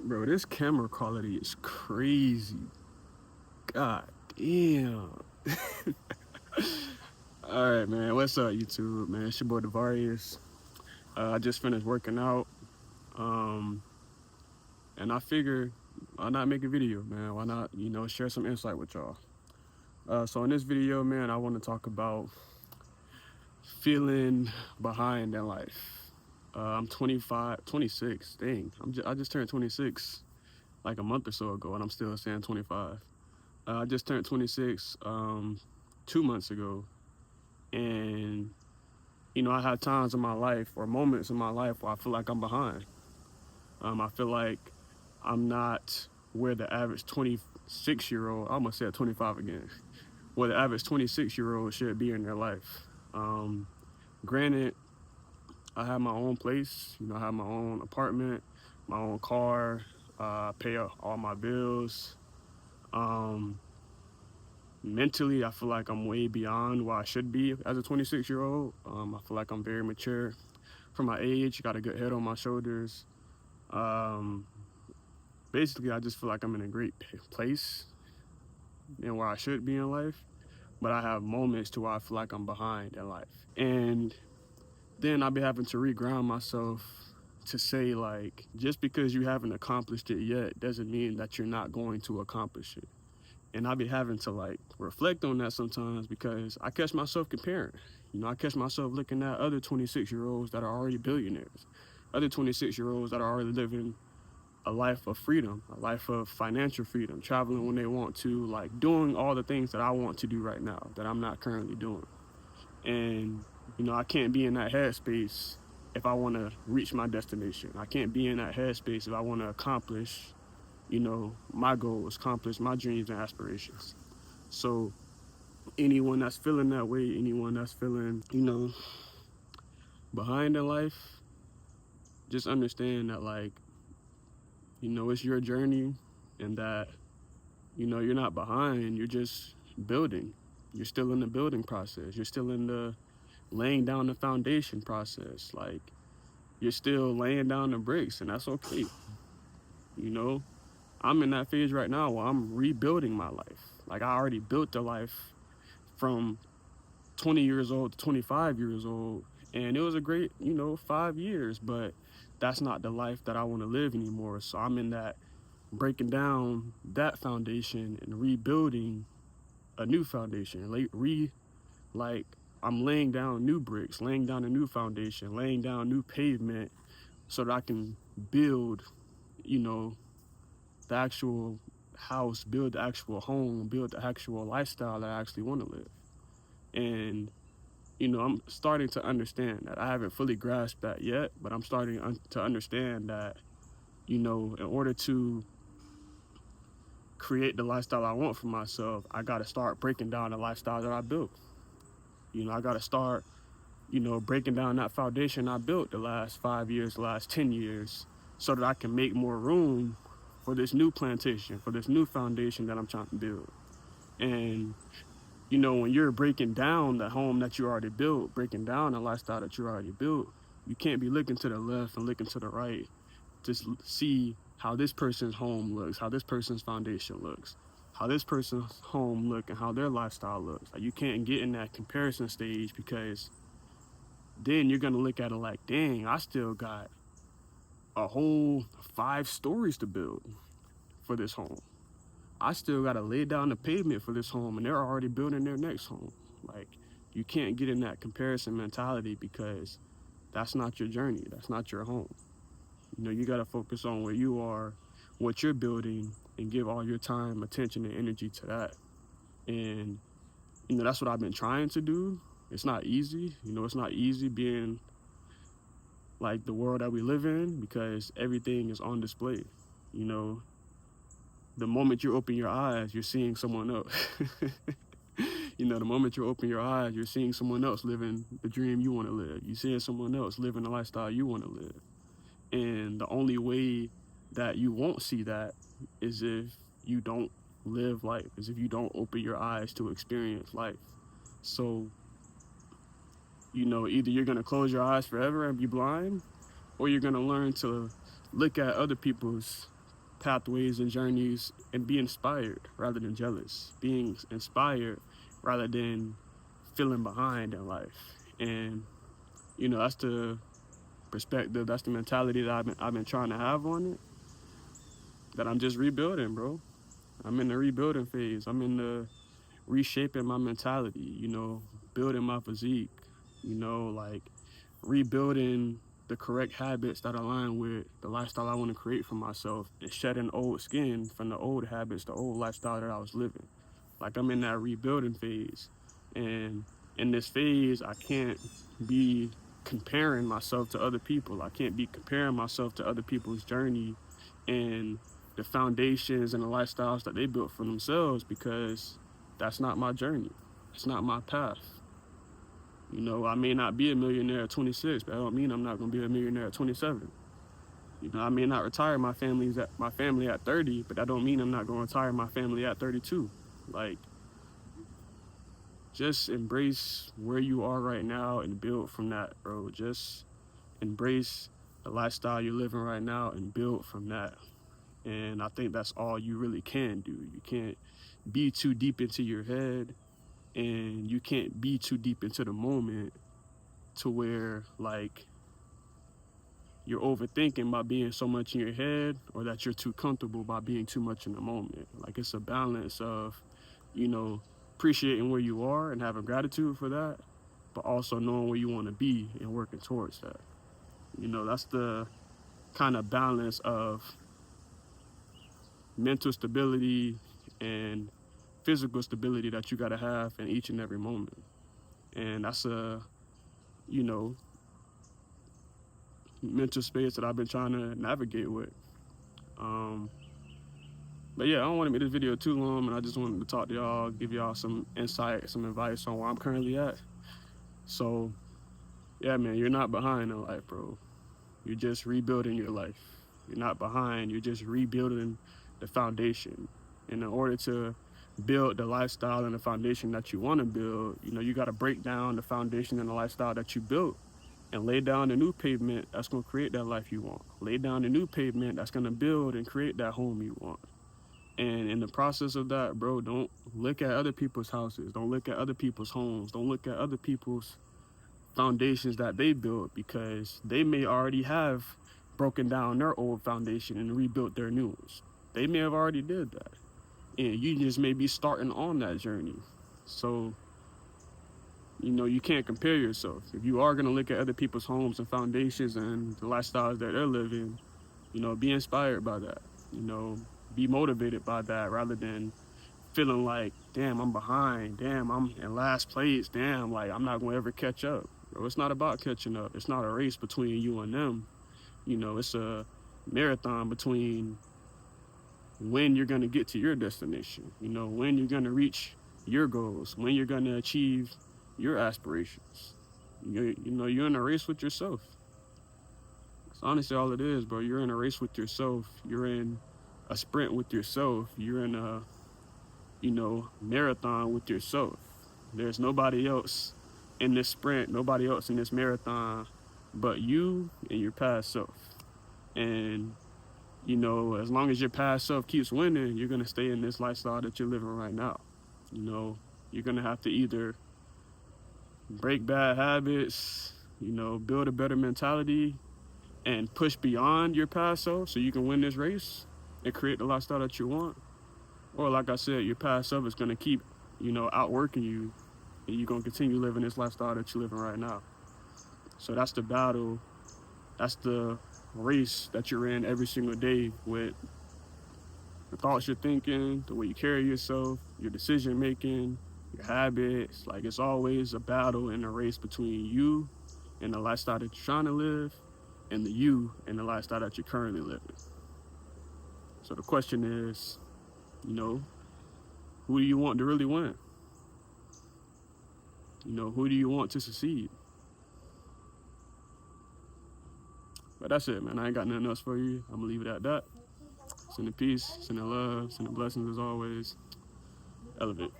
Bro, this camera quality is crazy. God damn. All right, man. What's up, YouTube, man? It's your boy Devarius. I just finished working out, um, and I figured why not make a video, man? Why not, share some insight with y'all? So in this video, man, I want to talk about feeling behind in life. I'm 25, 26. Dang, I just turned 26 like a month or so ago, and I'm still saying 25. I just turned 26 2 months ago, and I had times in my life or moments in my life where I feel like I'm behind. I feel like I'm not where the average 26-year-old, I almost said 25 again, where the average 26-year-old should be in their life. Granted, I have my own place, I have my own apartment, my own car, pay all my bills. Um, Mentally, I feel like I'm way beyond where I should be as a 26-year-old. I feel like I'm very mature for my age, got a good head on my shoulders. Um, Basically, I just feel like I'm in a great place and where I should be in life, but I have moments to where I feel like I'm behind in life. And then I'll be having to reground myself to say, like, just because you haven't accomplished it yet doesn't mean that you're not going to accomplish it. And I'll be having to like reflect on that sometimes because I catch myself comparing. I catch myself looking at other 26-year-olds that are already billionaires, other 26-year-olds that are already living a life of freedom, a life of financial freedom, traveling when they want to, like doing all the things that I want to do right now that I'm not currently doing. And, I can't be in that headspace if I want to reach my destination. I can't be in that headspace if I want to accomplish, my goals, accomplish my dreams and aspirations. So anyone that's feeling that way, anyone that's feeling, behind in life, just understand that, like, it's your journey, and that, you're not behind, you're just building. You're still in the building process. You're still in the laying down the foundation process. Like, you're still laying down the bricks, and that's okay. You know, I'm in that phase right now where I'm rebuilding my life. Like, I already built the life from 20 years old to 25 years old, and it was a great, 5 years, but that's not the life that I want to live anymore. So I'm in that breaking down that foundation and rebuilding a new foundation. Like, I'm laying down new bricks, laying down a new foundation, laying down new pavement so that I can build, you know, the actual house, build the actual home, build the actual lifestyle that I actually want to live. And I'm starting to understand that. I haven't fully grasped that yet, but I'm starting to understand that, in order to create the lifestyle I want for myself, I got to start breaking down the lifestyle that I built. I got to start, breaking down that foundation I built the last 5 years, the last 10 years, so that I can make more room for this new plantation, for this new foundation that I'm trying to build. And when you're breaking down the home that you already built, breaking down the lifestyle that you already built, you can't be looking to the left and looking to the right to see how this person's home looks, how this person's foundation looks, how this person's home look, and how their lifestyle looks. Like, you can't get in that comparison stage, because then you're gonna look at it like, dang, I still got a whole 5 stories to build for this home. I still gotta lay down the pavement for this home, and they're already building their next home. Like, you can't get in that comparison mentality, because that's not your journey. That's not your home. You gotta focus on where you are, what you're building, and give all your time, attention, and energy to that. And, that's what I've been trying to do. It's not easy. It's not easy being like the world that we live in, because everything is on display. The moment you open your eyes, you're seeing someone else. The moment you open your eyes, you're seeing someone else living the dream you want to live. You're seeing someone else living the lifestyle you want to live. And the only way that you won't see that is if you don't live life, is if you don't open your eyes to experience life. So, either you're going to close your eyes forever and be blind, or you're going to learn to look at other people's pathways and journeys and be inspired rather than jealous. Being inspired rather than feeling behind in life. And, you know, that's the perspective, that's the mentality that I've been trying to have on it. That I'm just rebuilding, bro. I'm in the rebuilding phase. I'm in the reshaping my mentality, you know, building my physique, you know, like rebuilding the correct habits that align with the lifestyle I want to create for myself and shedding old skin from the old habits, the old lifestyle that I was living. Like I'm in that rebuilding phase. And in this phase, I can't be comparing myself to other people. I can't be comparing myself to other people's journey and the foundations and the lifestyles that they built for themselves, because that's not my journey. It's not my path. You know, I may not be a millionaire at 26, but I don't mean I'm not gonna be a millionaire at 27. You know, I may not retire my family at 30, but that don't mean I'm not gonna retire my family at 32. Like, just embrace where you are right now and build from that, bro. Just embrace the lifestyle you're living right now and build from that. And I think that's all you really can do. You can't be too deep into your head, and you can't be too deep into the moment to where like you're overthinking by being so much in your head, or that you're too comfortable by being too much in the moment. Like, it's a balance of, you know, appreciating where you are and having gratitude for that, but also knowing where you want to be and working towards that. You know, that's the kind of balance of mental stability and physical stability that you got to have in each and every moment. And that's a, you know, mental space that I've been trying to navigate with. But yeah, I don't want to make this video too long, and I just wanted to talk to y'all, give y'all some insight, some advice on where I'm currently at. So yeah, man, you're not behind in life, bro. You're just rebuilding your life. You're not behind, you're just rebuilding the foundation. And in order to build the lifestyle and the foundation that you want to build, you know, you got to break down the foundation and the lifestyle that you built and lay down the new pavement that's going to create that life you want. Lay down the new pavement that's going to build and create that home you want. And in the process of that, bro, don't look at other people's houses. Don't look at other people's homes. Don't look at other people's foundations that they built, because they may already have broken down their old foundation and rebuilt their new ones. They may have already did that. And you just may be starting on that journey. So, you know, you can't compare yourself. If you are going to look at other people's homes and foundations and the lifestyles that they're living, you know, be inspired by that. You know, be motivated by that, rather than feeling like, damn, I'm behind. Damn, I'm in last place. Damn, like, I'm not going to ever catch up. Bro, it's not about catching up. It's not a race between you and them. You know, it's a marathon between when you're going to get to your destination, you know, when you're going to reach your goals, when you're going to achieve your aspirations. You know, you're in a race with yourself. That's honestly all it is, bro. You're in a race with yourself. You're in a sprint with yourself. You're in a, you know, marathon with yourself. There's nobody else in this sprint, nobody else in this marathon but you and your past self. And, you know, as long as your past self keeps winning, you're going to stay in this lifestyle that you're living right now. You know, you're going to have to either break bad habits, you know, build a better mentality and push beyond your past self so you can win this race and create the lifestyle that you want. Or like I said, your past self is going to keep, you know, outworking you, and you're going to continue living this lifestyle that you're living right now. So that's the battle. That's the race that you're in every single day, with the thoughts you're thinking, the way you carry yourself, your decision making, your habits. Like, it's always a battle and a race between you and the lifestyle that you're trying to live, and the you and the lifestyle that you're currently living. So the question is, you know, who do you want to really win? You know, who do you want to succeed? But that's it, man. I ain't got nothing else for you. I'm gonna leave it at that. Send the peace, send the love, send the blessings as always. Elevate.